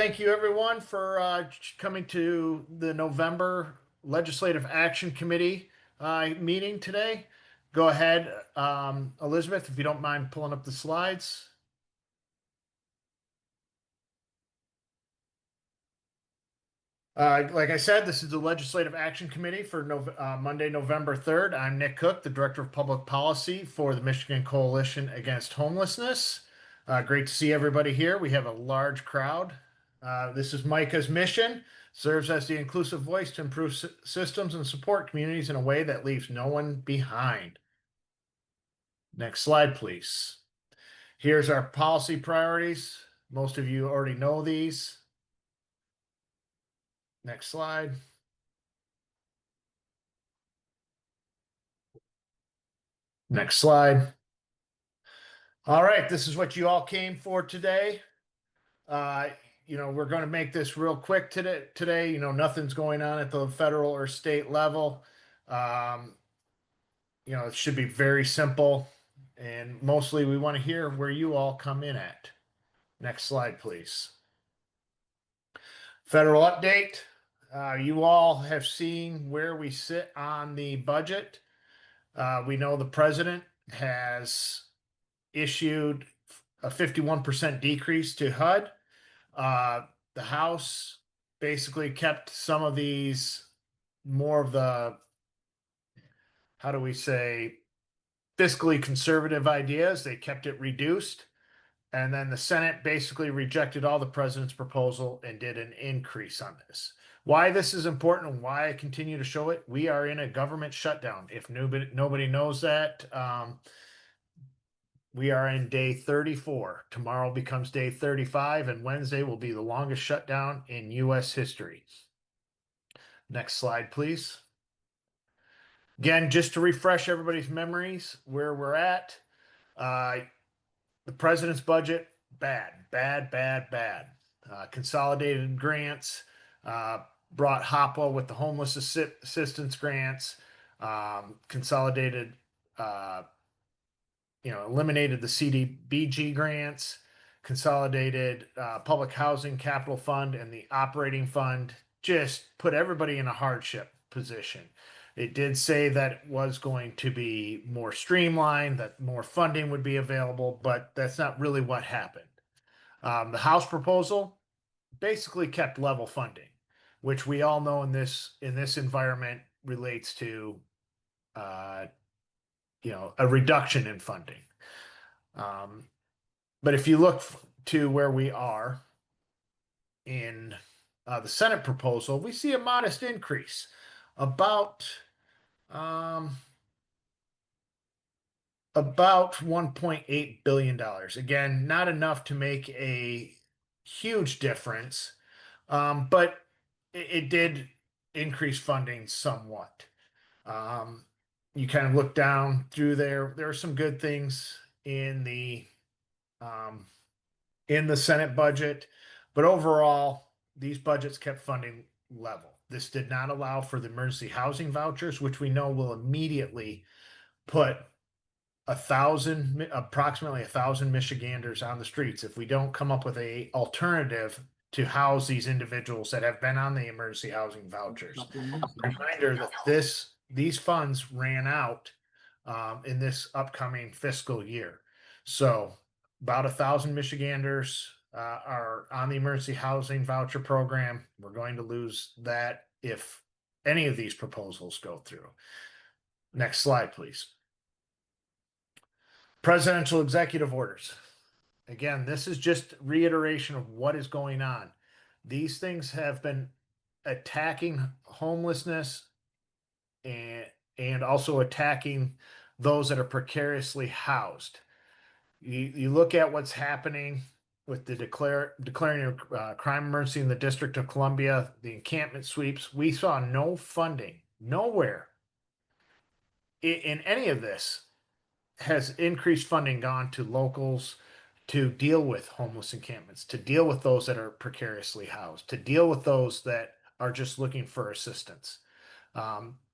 thank you everyone for coming to the November Legislative Action Committee meeting today. Go ahead, Elizabeth, if you don't mind pulling up the slides. Like I said, this is the Legislative Action Committee for Monday, November 3rd. I'm Nick Cook, the Director of Public Policy for the Michigan Coalition Against Homelessness. Great to see everybody here. We have a large crowd. This is Micah's mission, serves as the inclusive voice to improve systems and support communities in a way that leaves no one behind. Next slide, please. Here's our policy priorities. Most of you already know these. Next slide. Next slide. All right, this is what you all came for today. We're going to make this real quick today. Nothing's going on at the federal or state level. It should be very simple. And mostly we want to hear where you all come in at. Next slide, please. Federal update. You all have seen where we sit on the budget. We know the president has issued a 51% decrease to HUD. The House basically kept some of these more of the, how do we say, fiscally conservative ideas. They kept it reduced. And then the Senate basically rejected all the president's proposal and did an increase on this. Why this is important and why I continue to show it, we are in a government shutdown. If nobody knows that, we are in day 34. Tomorrow becomes day 35, and Wednesday will be the longest shutdown in U.S. history. Next slide, please. Again, just to refresh everybody's memories where we're at. The president's budget, bad. Consolidated grants, brought HOPWA with the homeless assistance grants, consolidated, eliminated the CDBG grants, consolidated public housing capital fund and the operating fund, just put everybody in a hardship position. It did say that it was going to be more streamlined, that more funding would be available, but that's not really what happened. The House proposal basically kept level funding, which we all know in this environment relates to a reduction in funding. But if you look to where we are in the Senate proposal, we see a modest increase, about $1.8 billion. Again, not enough to make a huge difference, but it did increase funding somewhat. You kind of look down through there. There are some good things in the Senate budget, but overall, these budgets kept funding level. This did not allow for the emergency housing vouchers, which we know will immediately put approximately 1,000 Michiganders on the streets if we don't come up with a alternative to house these individuals that have been on the emergency housing vouchers. Reminder that these funds ran out in this upcoming fiscal year. So about 1,000 Michiganders are on the emergency housing voucher program. We're going to lose that if any of these proposals go through. Next slide, please. Presidential executive orders. Again, this is just reiteration of what is going on. These things have been attacking homelessness and also attacking those that are precariously housed. You look at what's happening with the declaring a crime emergency in the District of Columbia, the encampment sweeps. We saw no funding, nowhere in any of this has increased funding gone to locals to deal with homeless encampments, to deal with those that are precariously housed, to deal with those that are just looking for assistance.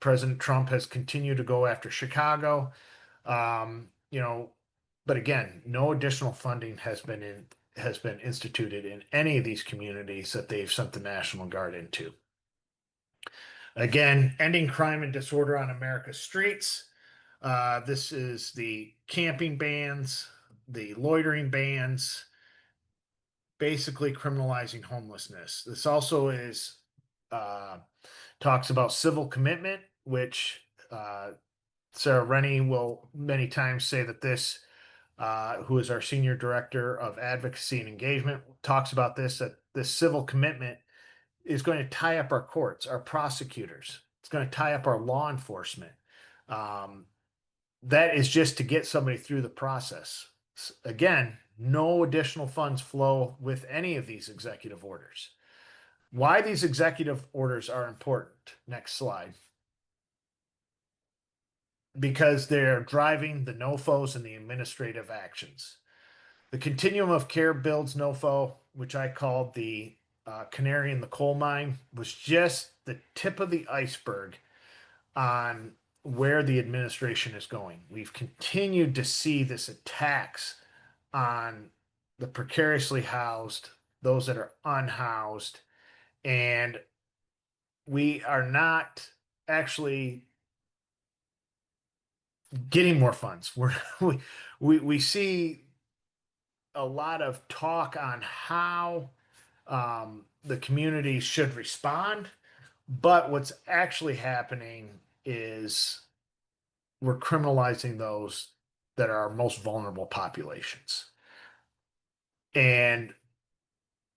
President Trump has continued to go after Chicago, but again, no additional funding has has been instituted in any of these communities that they've sent the National Guard into. Again, ending crime and disorder on America's streets. This is the camping bans, the loitering bans, basically criminalizing homelessness. This also is uh, talks about civil commitment, which Sarah Rennie will many times say that this, who is our senior director of advocacy and engagement, talks about this, that this civil commitment is going to tie up our courts, our prosecutors. It's going to tie up our law enforcement. Um, that is just to get somebody through the process. Again, no additional funds flow with any of these executive orders. Why these executive orders are important. Next slide. Because they're driving the NOFOs and the administrative actions. The continuum of care builds NOFO, which I called the canary in the coal mine, was just the tip of the iceberg on where the administration is going. We've continued to see this attacks on the precariously housed, those that are unhoused, and we are not actually getting more funds. We see a lot of talk on how the community should respond, but what's actually happening is we're criminalizing those that are our most vulnerable populations. And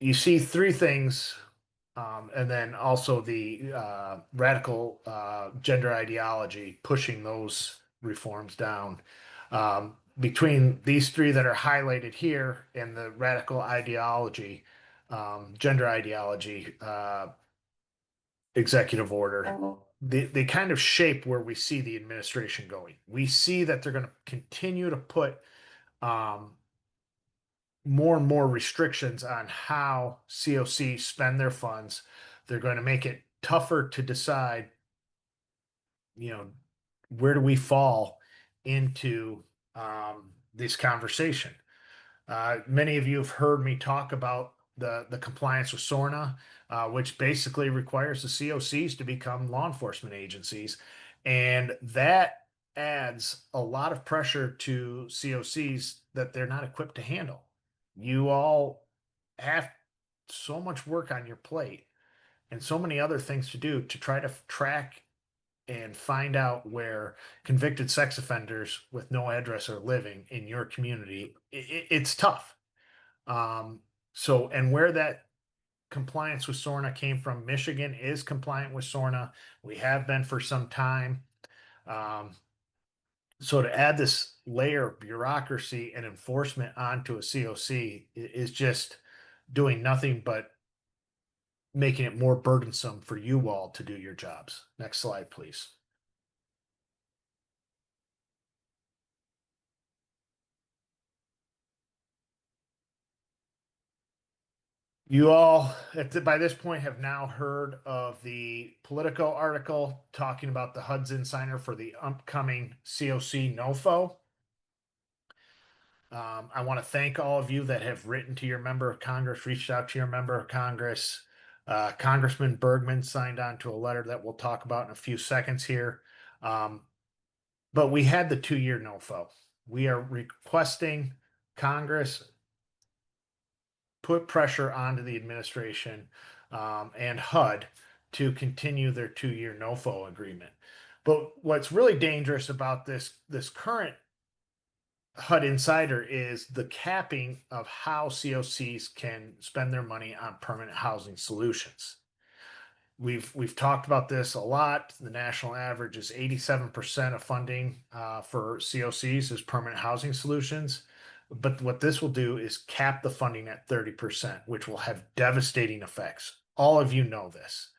you see three things, and then also the radical gender ideology pushing those reforms down. Between these three that are highlighted here and the radical ideology, gender ideology, executive order, they kind of shape where we see the administration going. We see that they're going to continue to put more and more restrictions on how COC spend their funds. They're going to make it tougher to decide, where do we fall into this conversation. Many of you have heard me talk about the compliance with SORNA, which basically requires the COCs to become law enforcement agencies. And that adds a lot of pressure to COCs that they're not equipped to handle. You all have so much work on your plate and so many other things to do to try to track and find out where convicted sex offenders with no address are living in your community. It's tough. And where that compliance with SORNA came from, Michigan is compliant with SORNA. We have been for some time. So to add this layer of bureaucracy and enforcement onto a COC is just doing nothing but making it more burdensome for you all to do your jobs. Next slide, please. You all, by this point, have now heard of the Politico article talking about the HUD's insider for the upcoming COC NOFO. I want to thank all of you that have written to your member of Congress, reached out to your member of Congress. Congressman Bergman signed on to a letter that we'll talk about in a few seconds here. But we had the 2-year NOFO. We are requesting Congress put pressure onto the administration and HUD to continue their 2-year NOFO agreement. But what's really dangerous about this current HUD insider is the capping of how COCs can spend their money on permanent housing solutions. We've talked about this a lot. The national average is 87% of funding for COCs is permanent housing solutions. But what this will do is cap the funding at 30%, which will have devastating effects. All of you know this.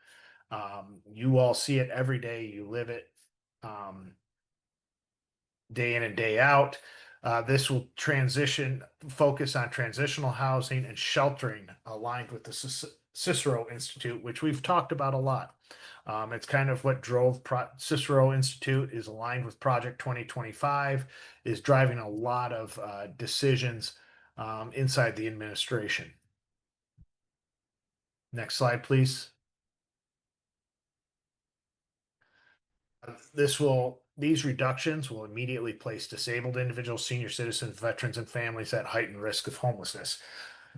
You all see it every day. You live it day in and day out. This will focus on transitional housing and sheltering aligned with the Cicero Institute, which we've talked about a lot. It's kind of what drove Cicero Institute is aligned with Project 2025, is driving a lot of decisions inside the administration. Next slide, please. These reductions will immediately place disabled individuals, senior citizens, veterans, and families at heightened risk of homelessness.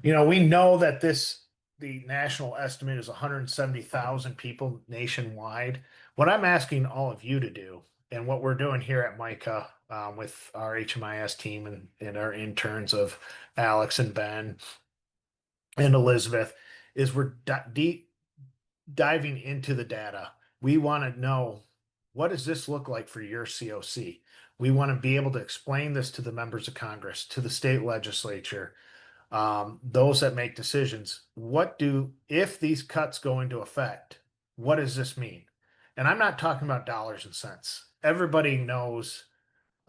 We know that the national estimate is 170,000 people nationwide. What I'm asking all of you to do, and what we're doing here at MICA with our HMIS team and our interns of Alex and Ben and Elizabeth, is we're deep diving into the data. We want to know, what does this look like for your COC? We want to be able to explain this to the members of Congress, to the state legislature, those that make decisions. If these cuts go into effect, what does this mean? And I'm not talking about dollars and cents. Everybody knows,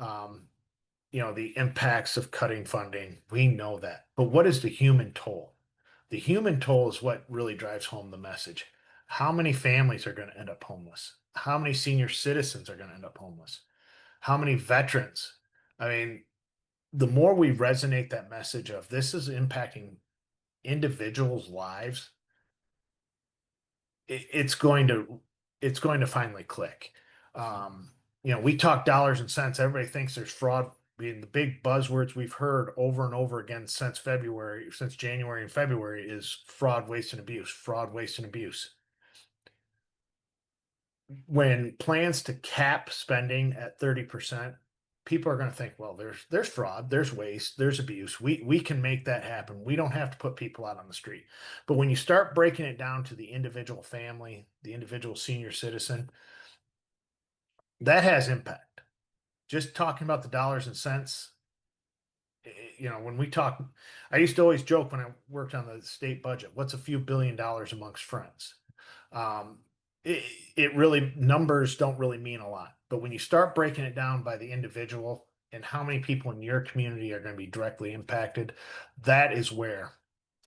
um, the impacts of cutting funding. We know that. But what is the human toll? The human toll is what really drives home the message. How many families are going to end up homeless? How many senior citizens are going to end up homeless? How many veterans? I mean, the more we resonate that message of this is impacting individuals' lives, it's going to finally click. We talk dollars and cents. Everybody thinks there's fraud. Being the big buzzwords we've heard over and over again since January and February is fraud, waste, and abuse. Fraud, waste, and abuse. When plans to cap spending at 30%, people are going to think, well, there's fraud, there's waste, there's abuse. We can make that happen. We don't have to put people out on the street. But when you start breaking it down to the individual family, the individual senior citizen, that has impact. Just talking about the dollars and cents, when we talk, I used to always joke when I worked on the state budget, what's a few $1 billion amongst friends? Um, it really, numbers don't really mean a lot. But when you start breaking it down by the individual and how many people in your community are going to be directly impacted, that is where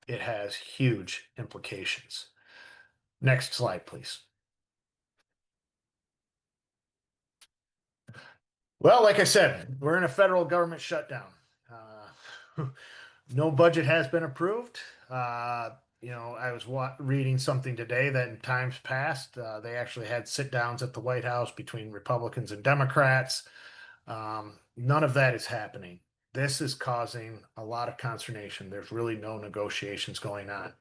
it has huge implications. Next slide, please. Well, like I said, we're in a federal government shutdown. No budget has been approved. I was reading something today that in times past, they actually had sit downs at the White House between Republicans and Democrats. None of that is happening. This is causing a lot of consternation. There's really no negotiations going on.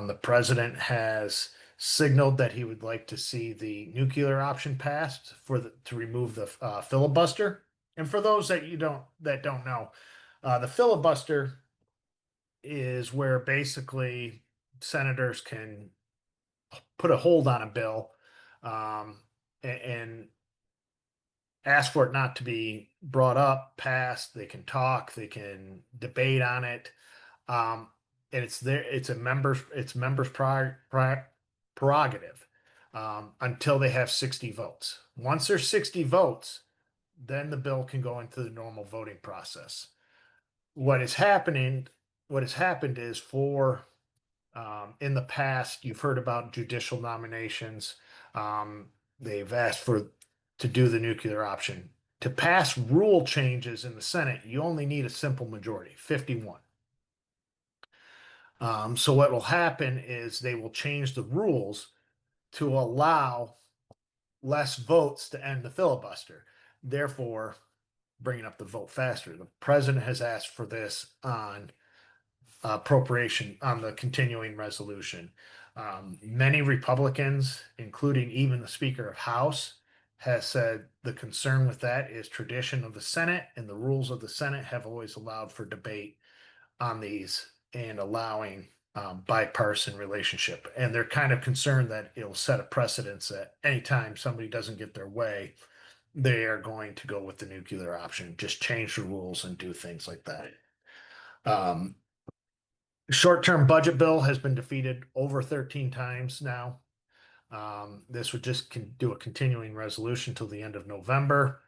The president has signaled that he would like to see the nuclear option passed to remove the filibuster. And for those that don't know, the filibuster is where basically senators can put a hold on a bill, and ask for it not to be brought up, passed. They can talk, they can debate on it, um, and it's members' prerogative, until they have 60 votes. Once there's 60 votes, then the bill can go into the normal voting process. What is happening? What has happened is in the past, you've heard about judicial nominations. They've asked to do the nuclear option. To pass rule changes in the Senate, you only need a simple majority, 51. So what will happen is they will change the rules to allow less votes to end the filibuster, therefore bringing up the vote faster. The president has asked for this on appropriation on the continuing resolution. Many Republicans, including even the Speaker of House, has said the concern with that is tradition of the Senate, and the rules of the Senate have always allowed for debate on these and allowing bipartisan relationship. And they're kind of concerned that it'll set a precedence that anytime somebody doesn't get their way, they are going to go with the nuclear option, just change the rules and do things like that. Short-term budget bill has been defeated over 13 times now. This would just do a continuing resolution till the end of November.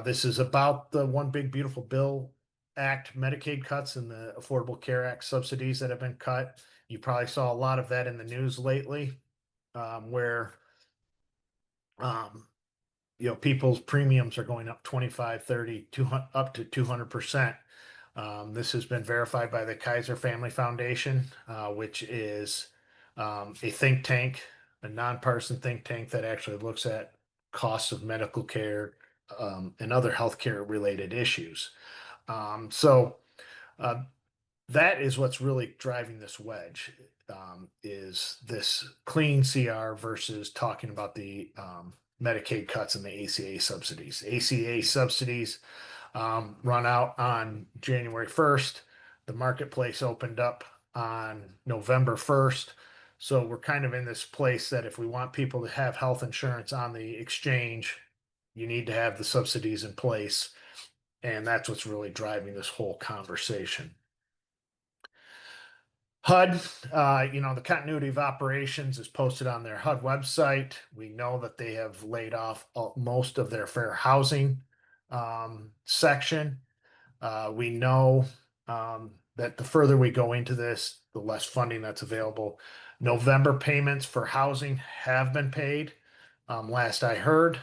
This is about the One Big Beautiful Bill Act Medicaid cuts and the Affordable Care Act subsidies that have been cut. You probably saw a lot of that in the news lately, where people's premiums are going up 25, 30, 200, up to 200%. This has been verified by the Kaiser Family Foundation, which is a think tank, a nonpartisan think tank that actually looks at costs of medical care and other healthcare related issues. So uh, that is what's really driving this wedge, is this clean CR versus talking about the Medicaid cuts and the ACA subsidies. ACA subsidies run out on January 1st. The marketplace opened up on November 1st. So we're kind of in this place that if we want people to have health insurance on the exchange, you need to have the subsidies in place. And that's what's really driving this whole conversation. HUD, the continuity of operations is posted on their HUD website. We know that they have laid off most of their fair housing section. We know that the further we go into this, the less funding that's available. November payments for housing have been paid. Last I heard,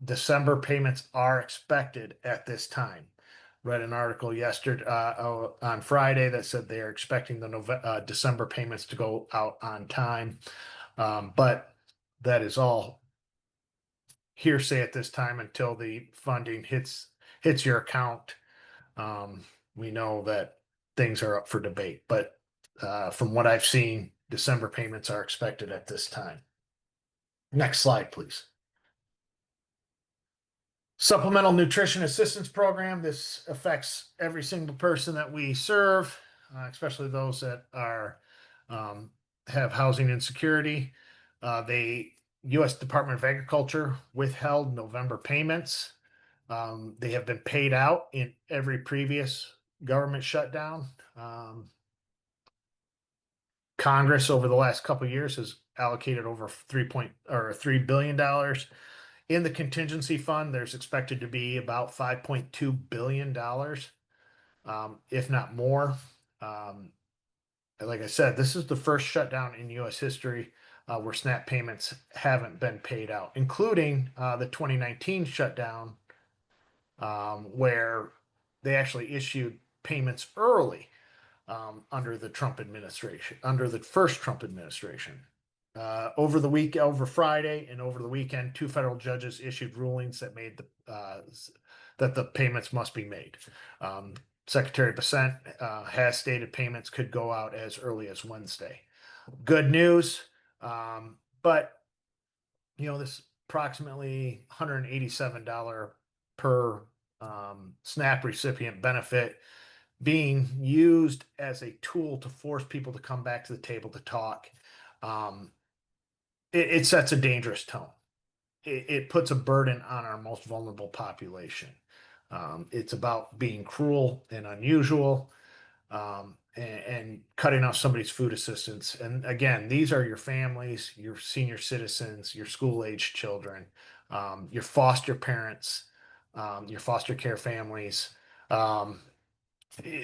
December payments are expected at this time. Read an article yesterday on Friday that said they are expecting the December payments to go out on time, but that is all hearsay at this time until the funding hits your account. We know that things are up for debate, but from what I've seen, December payments are expected at this time. Next slide, please. Supplemental Nutrition Assistance Program. This affects every single person that we serve, especially those that are have housing insecurity. The U.S. Department of Agriculture withheld November payments. They have been paid out in every previous government shutdown. Congress over the last couple of years has allocated over $3 billion. In the contingency fund, there's expected to be about $5.2 billion, if not more. Like I said, this is the first shutdown in U.S. history where SNAP payments haven't been paid out, including the 2019 shutdown, where they actually issued payments early under the Trump administration, under the first Trump administration. Over Friday and over the weekend, two federal judges issued rulings that made that the payments must be made. Secretary Bessent has stated payments could go out as early as Wednesday. Good news, but this approximately $187 per SNAP recipient benefit being used as a tool to force people to come back to the table to talk. It sets a dangerous tone. It puts a burden on our most vulnerable population. It's about being cruel and unusual, and cutting off somebody's food assistance. And again, these are your families, your senior citizens, your school-aged children, your foster parents, your foster care families.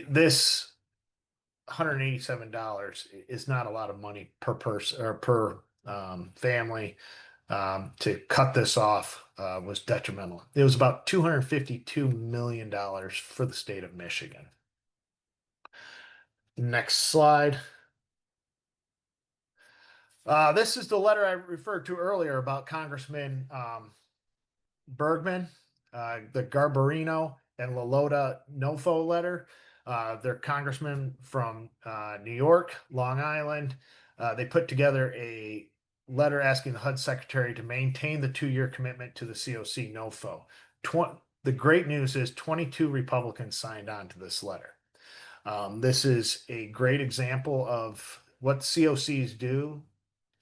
This $187 is not a lot of money per person or per family. To cut this off was detrimental. It was about $252 million for the state of Michigan. Next slide. This is the letter I referred to earlier about Congressman Bergman, the Garbarino and LaLota Nofo letter. They're congressmen from New York, Long Island. They put together a letter asking the HUD secretary to maintain the 2-year commitment to the COC NOFO. The great news is 22 Republicans signed on to this letter. This is a great example of what COCs do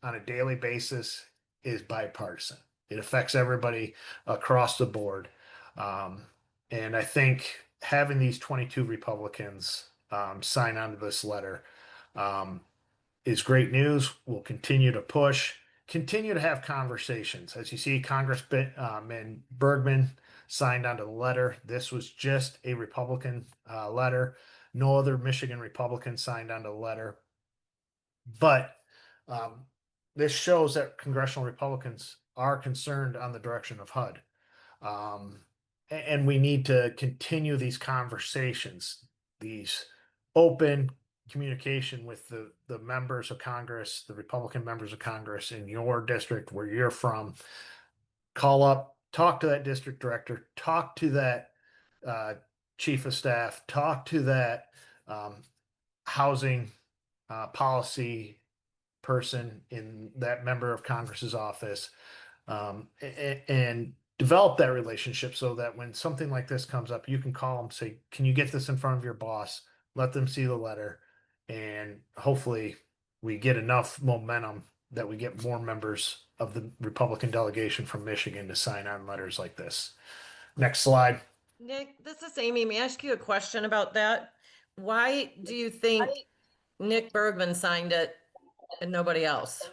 on a daily basis is bipartisan. It affects everybody across the board. And I think having these 22 Republicans sign on to this letter is great news. We'll continue to push, continue to have conversations. As you see, Congressman Bergman signed onto the letter. This was just a Republican letter. No other Michigan Republican signed onto the letter. But this shows that congressional Republicans are concerned on the direction of HUD. and we need to continue these conversations, these open communication with the members of Congress, the Republican members of Congress in your district where you're from. Call up, talk to that district director, talk to that uh, chief of staff, talk to that um, housing policy person in that member of Congress's office, and develop that relationship so that when something like this comes up, you can call them, say, can you get this in front of your boss? Let them see the letter, and hopefully we get enough momentum that we get more members of the Republican delegation from Michigan to sign on letters like this. Next slide. Nick, this is Amy. May I ask you a question about that? Why do you think Nick Bergman signed it and nobody else?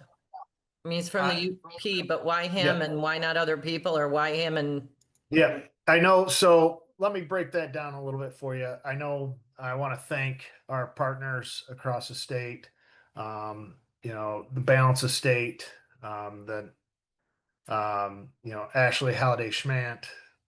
I mean, he's from the UP, but why him Yeah. and why not other people, or why him and Yeah, I know. So let me break that down a little bit for you. I know I want to thank our partners across the state, the Balance of State, Ashley Halliday Schmant,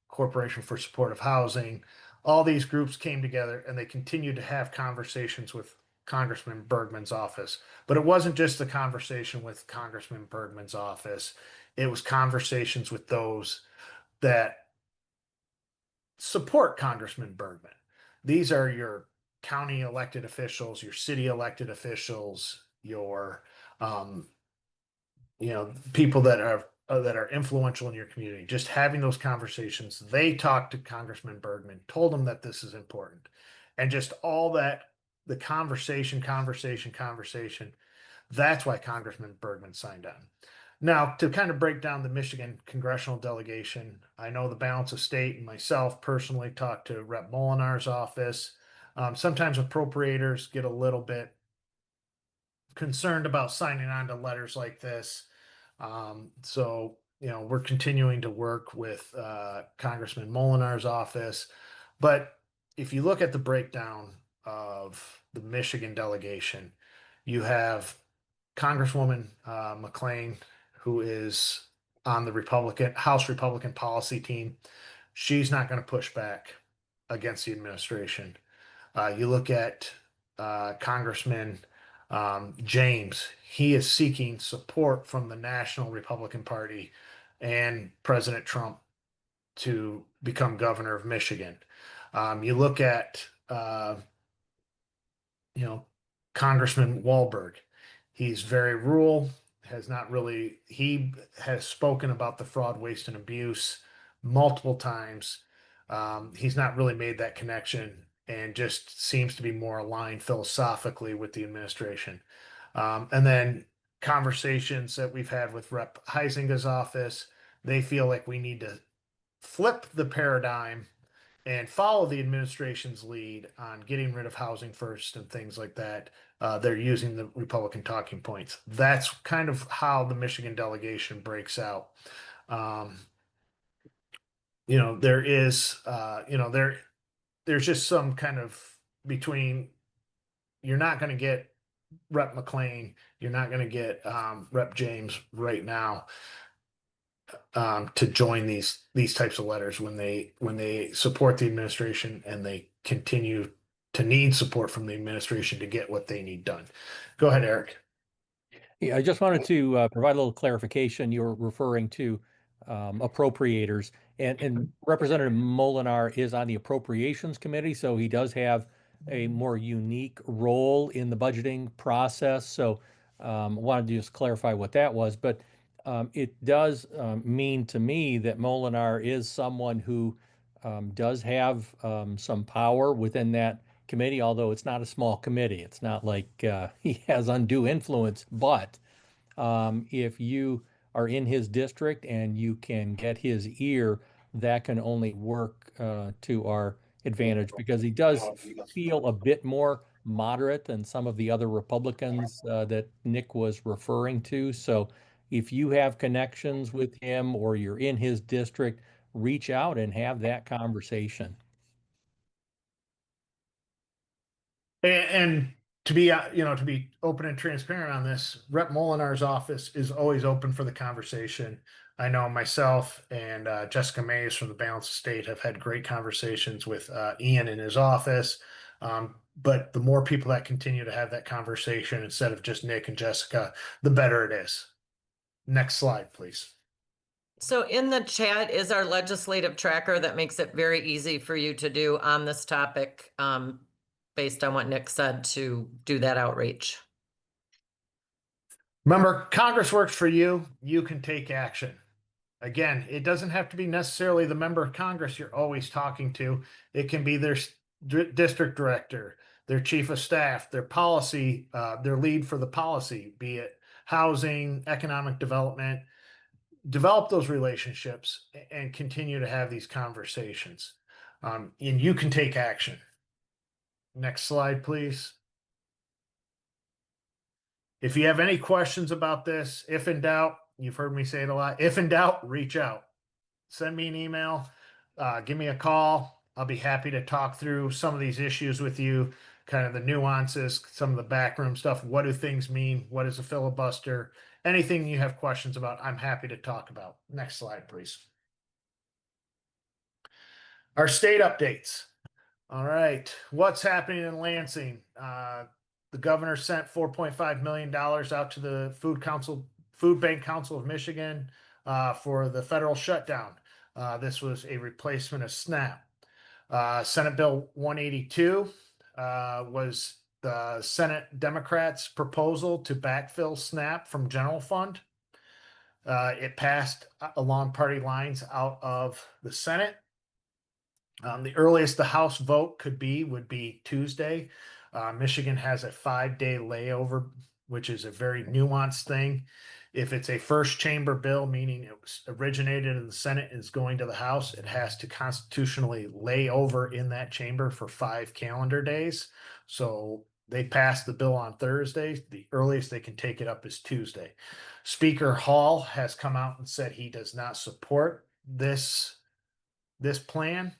Corporation for Supportive Housing. All these groups came together and they continued to have conversations with Congressman Bergman's office. But it wasn't just the conversation with Congressman Bergman's office, it was conversations with those that support Congressman Bergman. These are your county elected officials, your city elected officials, your um, people that are influential in your community. Just having those conversations. They talked to Congressman Bergman, told him that this is important, and just all that the conversation. That's why Congressman Bergman signed on. Now, to kind of break down the Michigan congressional delegation, I know the Balance of State and myself personally talked to Rep. Molinar's office. Sometimes appropriators get a little bit concerned about signing on to letters like this. We're continuing to work with Congressman Molinar's office. But if you look at the breakdown of the Michigan delegation, you have Congresswoman McLean, who is on the House Republican policy team. She's not going to push back against the administration. You look at Congressman James, he is seeking support from the National Republican Party and President Trump to become governor of Michigan. You look at, you know, Congressman Wahlberg. He's very rural, he has spoken about the fraud, waste, and abuse multiple times. He's not really made that connection and just seems to be more aligned philosophically with the administration. And then conversations that we've had with Rep. Heisinga's office, they feel like we need to flip the paradigm and follow the administration's lead on getting rid of housing first and things like that. They're using the Republican talking points. That's kind of how the Michigan delegation breaks out. Um, there is, there's just some kind of between. You're not going to get Rep. McLean. You're not going to get Rep. James right now to join these types of letters when they support the administration and they continue to need support from the administration to get what they need done. Go ahead, Eric. Yeah, I just wanted to provide a little clarification. You were referring to appropriators, and Representative Molinar is on the Appropriations Committee, so he does have a more unique role in the budgeting process. So wanted to just clarify what that was. But it does mean to me that Molinar is someone who does have some power within that committee, although it's not a small committee. It's not like he has undue influence, but if you are in his district and you can get his ear, that can only work to our advantage because he does feel a bit more moderate than some of the other Republicans that Nick was referring to. So if you have connections with him or you're in his district, reach out and have that conversation. And to be open and transparent on this, Rep. Molinar's office is always open for the conversation. I know myself and Jessica Mays from the Balance of State have had great conversations with Ian in his office. But the more people that continue to have that conversation instead of just Nick and Jessica, the better it is. Next slide, please. So in the chat is our legislative tracker that makes it very easy for you to do on this topic, based on what Nick said, to do that outreach. Remember, Congress works for you. You can take action. Again, it doesn't have to be necessarily the member of Congress you're always talking to. It can be their district director, their chief of staff, their policy, their lead for the policy, be it housing, economic development. Develop those relationships and continue to have these conversations. And you can take action. Next slide, please. If you have any questions about this, if in doubt, you've heard me say it a lot. If in doubt, reach out. Send me an email. Give me a call. I'll be happy to talk through some of these issues with you, kind of the nuances, some of the backroom stuff. What do things mean? What is a filibuster? Anything you have questions about, I'm happy to talk about. Next slide, please. Our state updates. All right. What's happening in Lansing? The governor sent $4.5 million out to the Food Bank Council of Michigan for the federal shutdown. This was a replacement of SNAP. Senate Bill 182 was the Senate Democrats' proposal to backfill SNAP from general fund. It passed along party lines out of the Senate. The earliest the House vote would be Tuesday. Michigan has a 5-day layover, which is a very nuanced thing. If it's a first chamber bill, meaning it was originated in the Senate and is going to the House, it has to constitutionally lay over in that chamber for 5 calendar days. So they passed the bill on Thursday. The earliest they can take it up is Tuesday. Speaker Hall has come out and said he does not support this plan,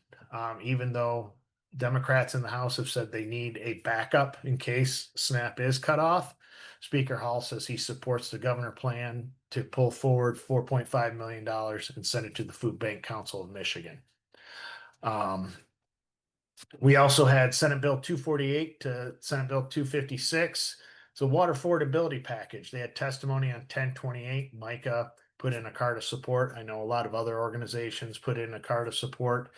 even though Democrats in the House have said they need a backup in case SNAP is cut off. Speaker Hall says he supports the governor plan to pull forward $4.5 million and send it to the Food Bank Council of Michigan. We also had Senate Bill 248 to Senate Bill 256. It's a water affordability package. They had testimony on 1028. Micah put in a card of support. I know a lot of other organizations put in a card of support.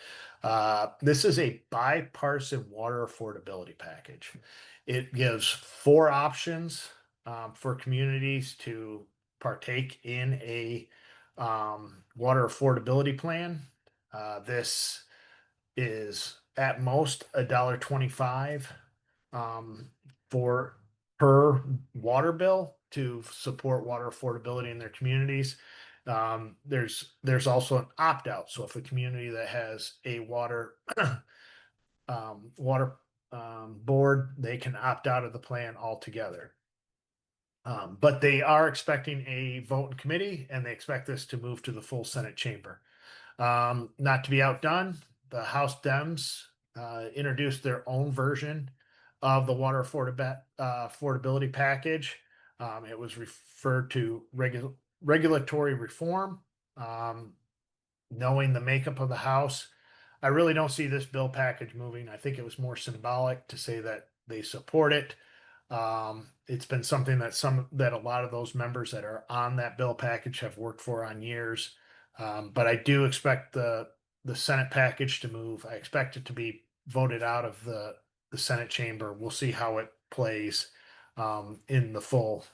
This is a bipartisan water affordability package. It gives 4 options for communities to partake in a water affordability plan. This is at most $1.25 for per water bill to support water affordability in their communities. There's also an opt out. So if a community that has a water board, they can opt out of the plan altogether. But they are expecting a vote in committee, and they expect this to move to the full Senate chamber. Not to be outdone, the House Dems introduced their own version of the water affordability package. It was referred to regulatory reform. Knowing the makeup of the House, I really don't see this bill package moving. I think it was more symbolic to say that they support it. It's been something that a lot of those members that are on that bill package have worked for on years. But I do expect the Senate package to move. I expect it to be voted out of the Senate chamber. We'll see how it plays in the full.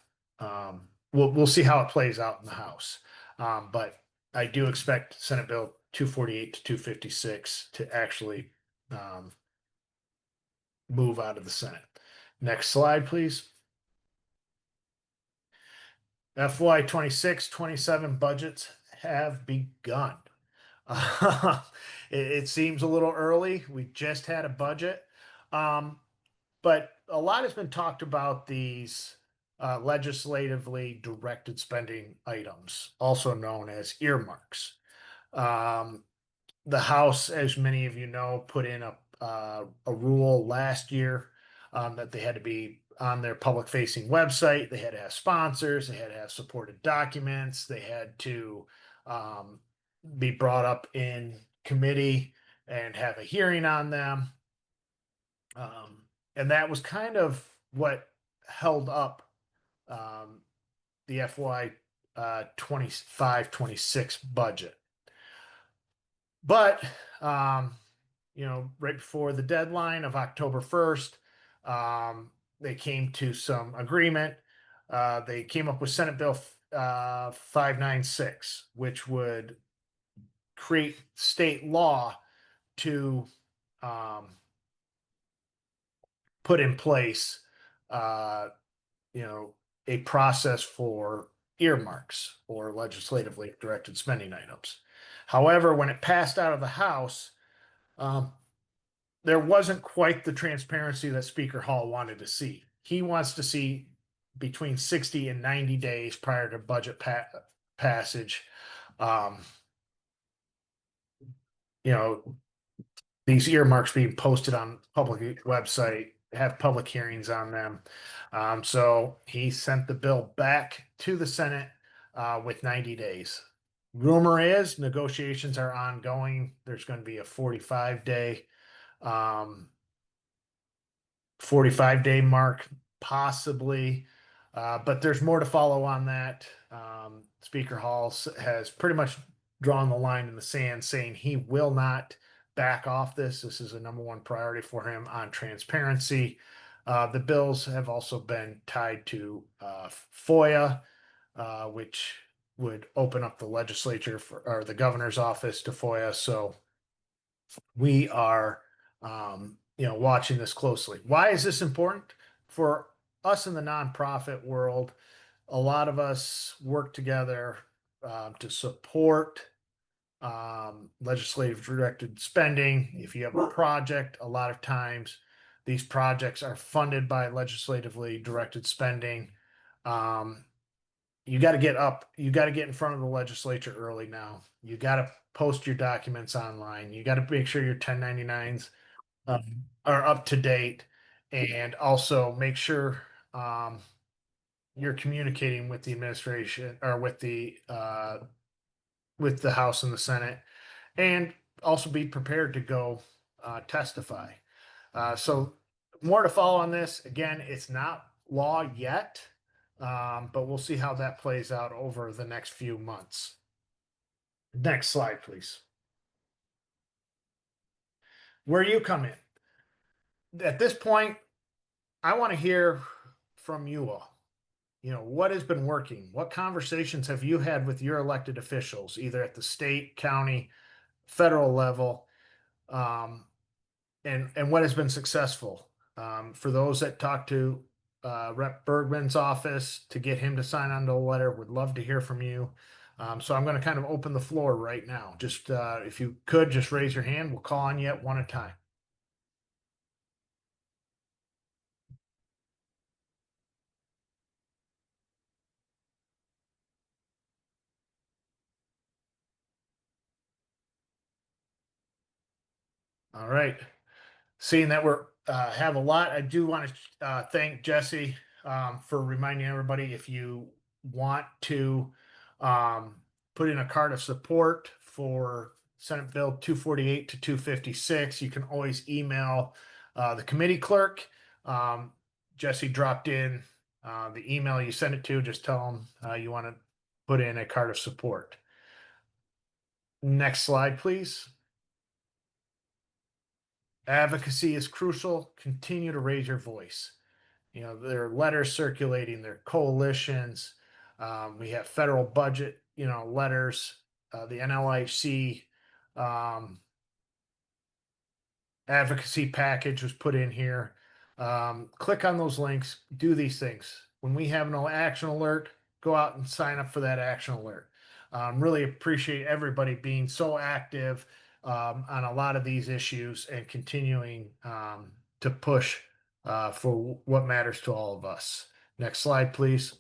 We'll see how it plays out in the House. But I do expect Senate Bill 248 to 256 to actually move out of the Senate. Next slide, please. FY 26-27 budgets have begun. It seems a little early. We just had a budget. But a lot has been talked about these legislatively directed spending items, also known as earmarks. The House, as many of you know, put in a rule last year that they had to be on their public facing website. They had to have sponsors. They had to have supported documents. They had to be brought up in committee and have a hearing on them. And that was kind of what held up the FY 25-26 budget. But right before the deadline of October 1st, they came to some agreement. They came up with Senate Bill 596, which would create state law to put in place, a process for earmarks or legislatively directed spending items. However, when it passed out of the House, there wasn't quite the transparency that Speaker Hall wanted to see. He wants to see between 60 and 90 days prior to budget passage. These earmarks being posted on public website, have public hearings on them. So he sent the bill back to the Senate with 90 days. Rumor is negotiations are ongoing. There's going to be a 45-day mark, possibly. But there's more to follow on that. Speaker Hall has pretty much drawn the line in the sand, saying he will not back off this. This is a number one priority for him on transparency. The bills have also been tied to FOIA, which would open up the legislature or the governor's office to FOIA. So we are, watching this closely. Why is this important? For us in the nonprofit world, a lot of us work together to support legislative directed spending. If you have a project, a lot of times these projects are funded by legislatively directed spending. You got to get in front of the legislature early now. You got to post your documents online. You got to make sure your 1099s are up to date, and also make sure you're communicating with the administration or with the House and the Senate, and also be prepared to go testify. So more to follow on this. Again, it's not law yet, but we'll see how that plays out over the next few months. Next slide, please. Where you come in. At this point, I want to hear from you all. What has been working? What conversations have you had with your elected officials, either at the state, county, federal level, and what has been successful? For those that talk to Rep. Bergman's office to get him to sign on to a letter, would love to hear from you. So I'm going to kind of open the floor right now. Just if you could just raise your hand, we'll call on you at one at a time. All right. Seeing that we're have a lot, I do want to thank Jesse for reminding everybody, if you want to put in a card of support for Senate Bill 248 to 256, you can always email the committee clerk. Jesse dropped in the email you send it to. Just tell them you want to put in a card of support. Next slide, please. Advocacy is crucial. Continue to raise your voice. There are letters circulating, there are coalitions. We have federal budget, letters, the NLIC advocacy package was put in here. Click on those links, do these things. When we have no action alert, go out and sign up for that action alert. Really appreciate everybody being so active on a lot of these issues and continuing to push for what matters to all of us. Next slide, please.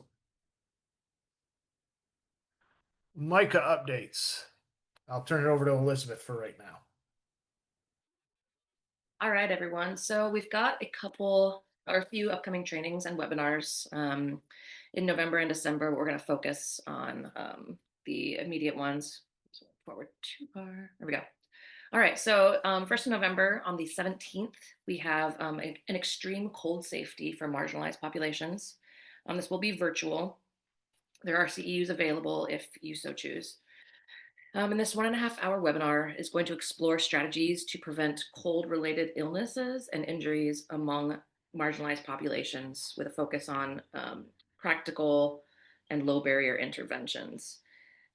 MICA updates. I'll turn it over to Elizabeth for right now. All right, everyone. So we've got a few upcoming trainings and webinars in November and December. We're going to focus on the immediate ones. So forward too far. There we go. All right, so 1st of November on the 17th, we have an extreme cold safety for marginalized populations. This will be virtual. There are CEUs available if you so choose. And this 1.5-hour webinar is going to explore strategies to prevent cold-related illnesses and injuries among marginalized populations with a focus on practical and low barrier interventions.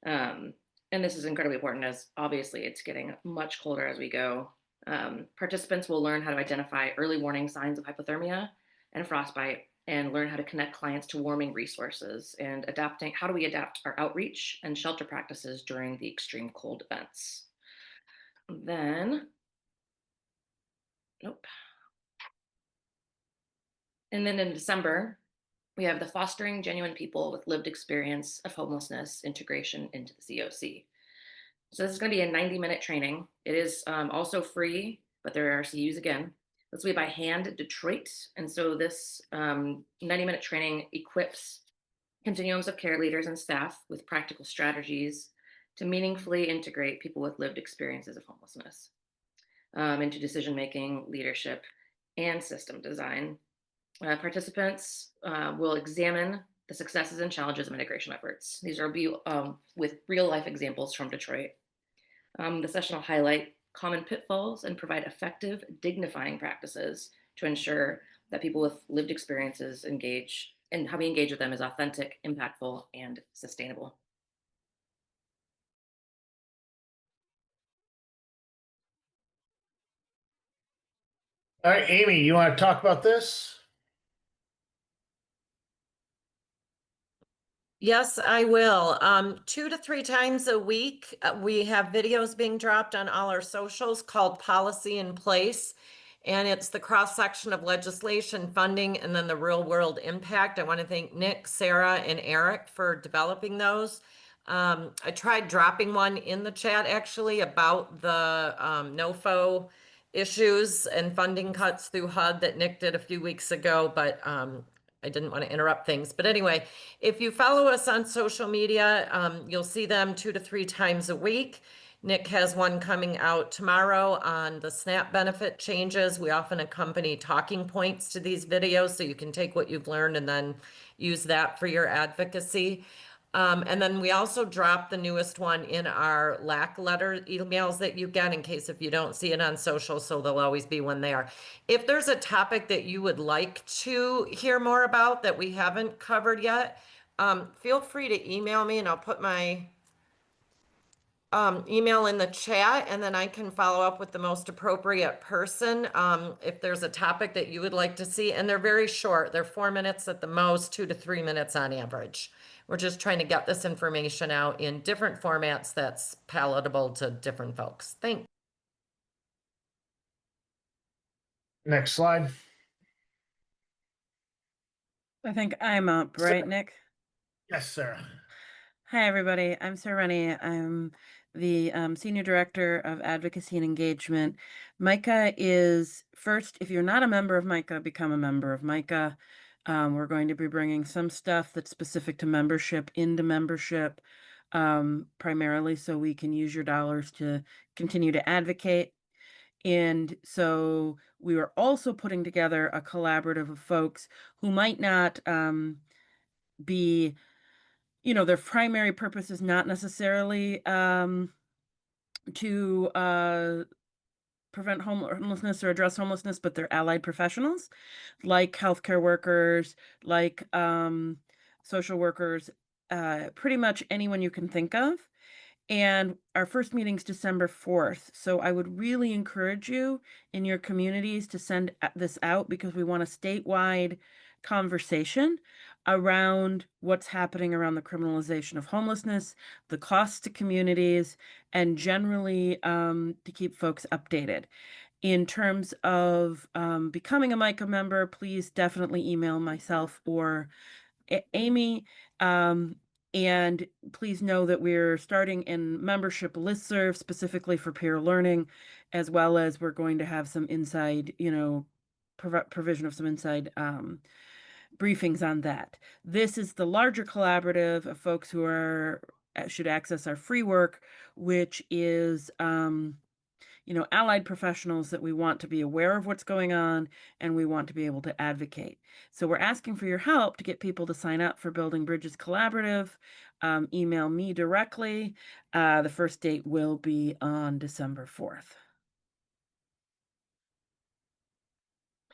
And this is incredibly important as obviously it's getting much colder as we go. Participants will learn how to identify early warning signs of hypothermia and frostbite and learn how to connect clients to warming resources and how do we adapt our outreach and shelter practices during the extreme cold events. Then, nope. And then in December, we have the Fostering Genuine People with Lived Experience of Homelessness Integration into the COC. So this is going to be a 90-minute training. It is also free, but there are CUs again. This will be by hand Detroit. And so this 90-minute training equips continuums of care leaders and staff with practical strategies to meaningfully integrate people with lived experiences of homelessness into decision-making, leadership, and system design. Participants will examine the successes and challenges of integration efforts. These are with real-life examples from Detroit. The session will highlight common pitfalls and provide effective, dignifying practices to ensure that people with lived experiences engage, and how we engage with them is authentic, impactful, and sustainable. All right, Amy, you want to talk about this? Yes, I will. 2 to 3 times a week, we have videos being dropped on all our socials called Policy in Place. And it's the cross section of legislation, funding, and then the real world impact. I want to thank Nick, Sarah, and Eric for developing those. I tried dropping one in the chat actually about the NOFO issues and funding cuts through HUD that Nick did a few weeks ago, but I didn't want to interrupt things. But anyway, if you follow us on social media, you'll see them 2 to 3 times a week. Nick has one coming out tomorrow on the SNAP benefit changes. We often accompany talking points to these videos so you can take what you've learned and then use that for your advocacy. And then we also drop the newest one in our LAC letter emails that you get in case if you don't see it on social, so there'll always be one there. If there's a topic that you would like to hear more about that we haven't covered yet, feel free to email me and I'll put my email in the chat and then I can follow up with the most appropriate person if there's a topic that you would like to see. And they're very short. They're 4 minutes at the most, 2 to 3 minutes on average. We're just trying to get this information out in different formats that's palatable to different folks. Thanks. Next slide. I think I'm up, right, Nick? Yes, Sarah. Hi, everybody. I'm Sarah Rennie. I'm the Senior Director of Advocacy and Engagement. MICA is first, if you're not a member of MICA, become a member of MICA. We're going to be bringing some stuff that's specific to membership into membership, primarily so we can use your dollars to continue to advocate. And so we were also putting together a collaborative of folks who might not be, their primary purpose is not necessarily to prevent homelessness or address homelessness, but they're allied professionals like healthcare workers, like social workers, pretty much anyone you can think of. And our first meeting's December 4th. So I would really encourage you in your communities to send this out because we want a statewide conversation around what's happening around the criminalization of homelessness, the costs to communities, and generally to keep folks updated. In terms of becoming a MICA member, please definitely email myself or Amy. And please know that we're starting in membership listserv specifically for peer learning, as well as we're going to have some inside, provision of some inside briefings on that. This is the larger collaborative of folks who are should access our free work, which is allied professionals that we want to be aware of what's going on and we want to be able to advocate. So we're asking for your help to get people to sign up for Building Bridges Collaborative. Email me directly. The first date will be on December 4th.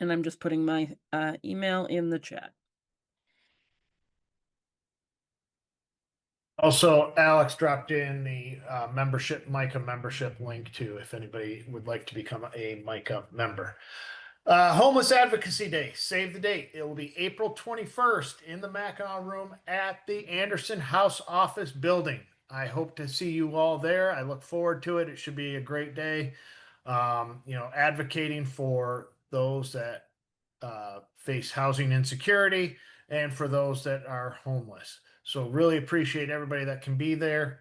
And I'm just putting my email in the chat. Also, Alex dropped in the MICA membership link too, if anybody would like to become a MICA member. Homeless Advocacy Day, save the date. It will be April 21st in the Mackinac Room at the Anderson House Office Building. I hope to see you all there. I look forward to it. It should be a great day. Advocating for those that face housing insecurity and for those that are homeless. So really appreciate everybody that can be there.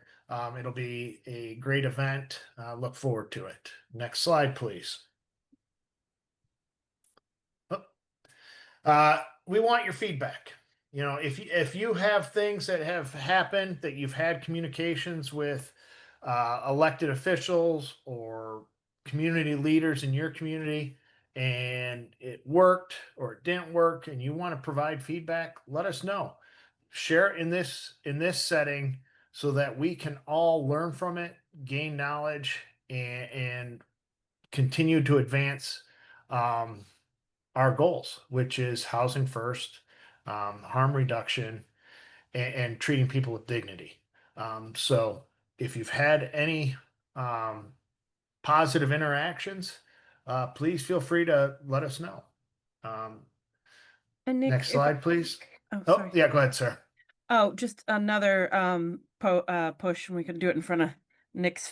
It'll be a great event. Look forward to it. Next slide, please. We want your feedback. If you have things that have happened that you've had communications with elected officials or community leaders in your community and it worked or it didn't work and you want to provide feedback, let us know. Share it in this setting so that we can all learn from it, gain knowledge, and continue to advance our goals, which is housing first, harm reduction, and treating people with dignity. So if you've had any positive interactions, please feel free to let us know. And Nick, Next slide, please. Oh, Oh, sorry. yeah, go ahead, sir. Oh, just another push, and we can do it in front of Nick's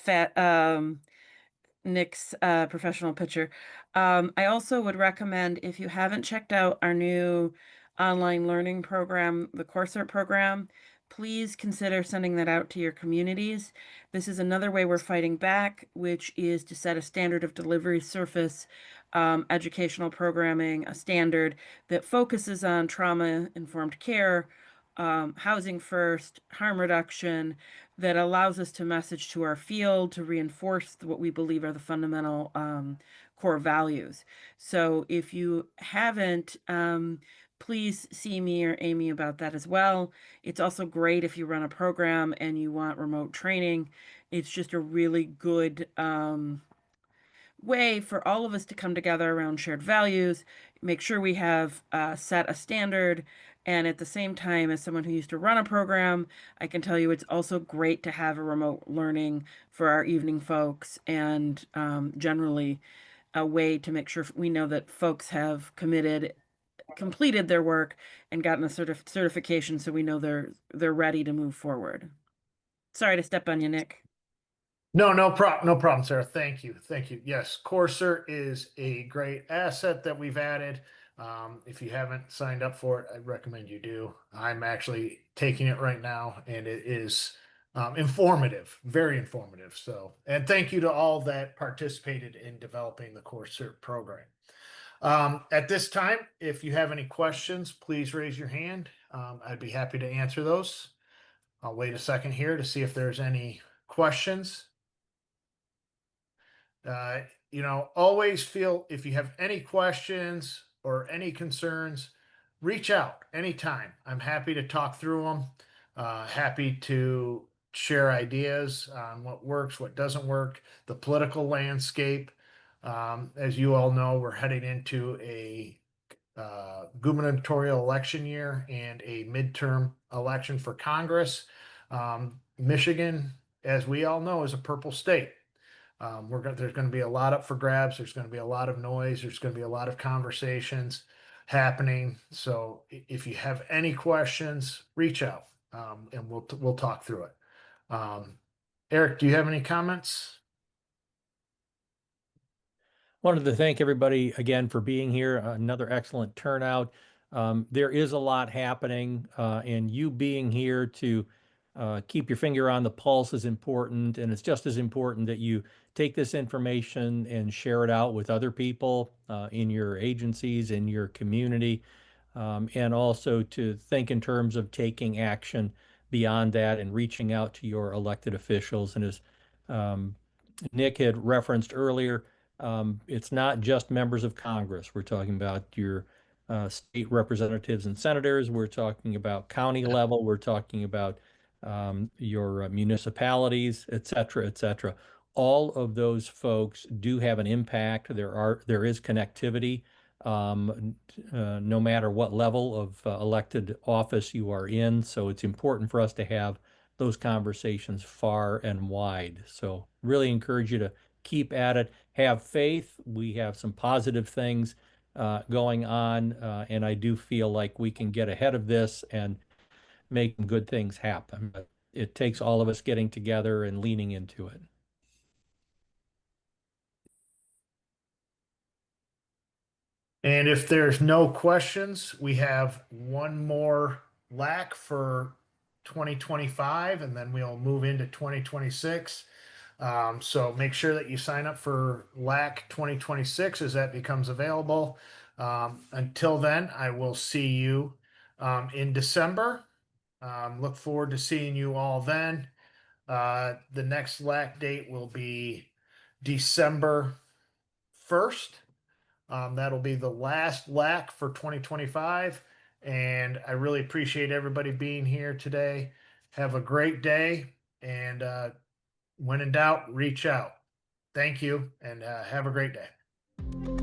professional picture. I also would recommend, if you haven't checked out our new online learning program, the Coursera program, please consider sending that out to your communities. This is another way we're fighting back, which is to set a standard of delivery surface, educational programming, a standard that focuses on trauma-informed care, housing first, harm reduction, that allows us to message to our field to reinforce what we believe are the fundamental core values. So if you haven't, please see me or Amy about that as well. It's also great if you run a program and you want remote training. It's just a really good way for all of us to come together around shared values, make sure we have set a standard. And at the same time, as someone who used to run a program, I can tell you it's also great to have a remote learning for our evening folks, and generally a way to make sure we know that folks have completed their work and gotten a certification, so we know they're ready to move forward. Sorry to step on you, Nick. No problem, Sarah. Thank you. Yes, Coursera is a great asset that we've added. If you haven't signed up for it, I recommend you do. I'm actually taking it right now, and it is informative, very informative. So, and thank you to all that participated in developing the Coursera program. At this time, if you have any questions, please raise your hand. I'd be happy to answer those. I'll wait a second here to see if there's any questions. Always feel, if you have any questions or any concerns, reach out anytime. I'm happy to talk through them. Happy to share ideas on what works, what doesn't work, the political landscape. As you all know, we're heading into a gubernatorial election year and a midterm election for Congress. Michigan, as we all know, is a purple state. There's going to be a lot up for grabs. There's going to be a lot of noise. There's going to be a lot of conversations happening. So if you have any questions, reach out, and we'll talk through it. Eric, do you have any comments? Wanted to thank everybody again for being here. Another excellent turnout. There is a lot happening, and you being here to keep your finger on the pulse is important. And it's just as important that you take this information and share it out with other people in your agencies, in your community, and also to think in terms of taking action beyond that and reaching out to your elected officials. And as Nick had referenced earlier, it's not just members of Congress. We're talking about your state representatives and senators. We're talking about county level. We're talking about your municipalities, et cetera, et cetera. All of those folks do have an impact. There is connectivity, no matter what level of elected office you are in. So it's important for us to have those conversations far and wide. So really encourage you to keep at it. Have faith. We have some positive things going on, and I do feel like we can get ahead of this and make good things happen. But it takes all of us getting together and leaning into it. And if there's no questions, we have one more LAC for 2025, and then we'll move into 2026. So make sure that you sign up for LAC 2026 as that becomes available. Until then, I will see you in December. Look forward to seeing you all then. The next LAC date will be December 1st. That'll be the last LAC for 2025. And I really appreciate everybody being here today. Have a great day. And when in doubt, reach out. Thank you and have a great day.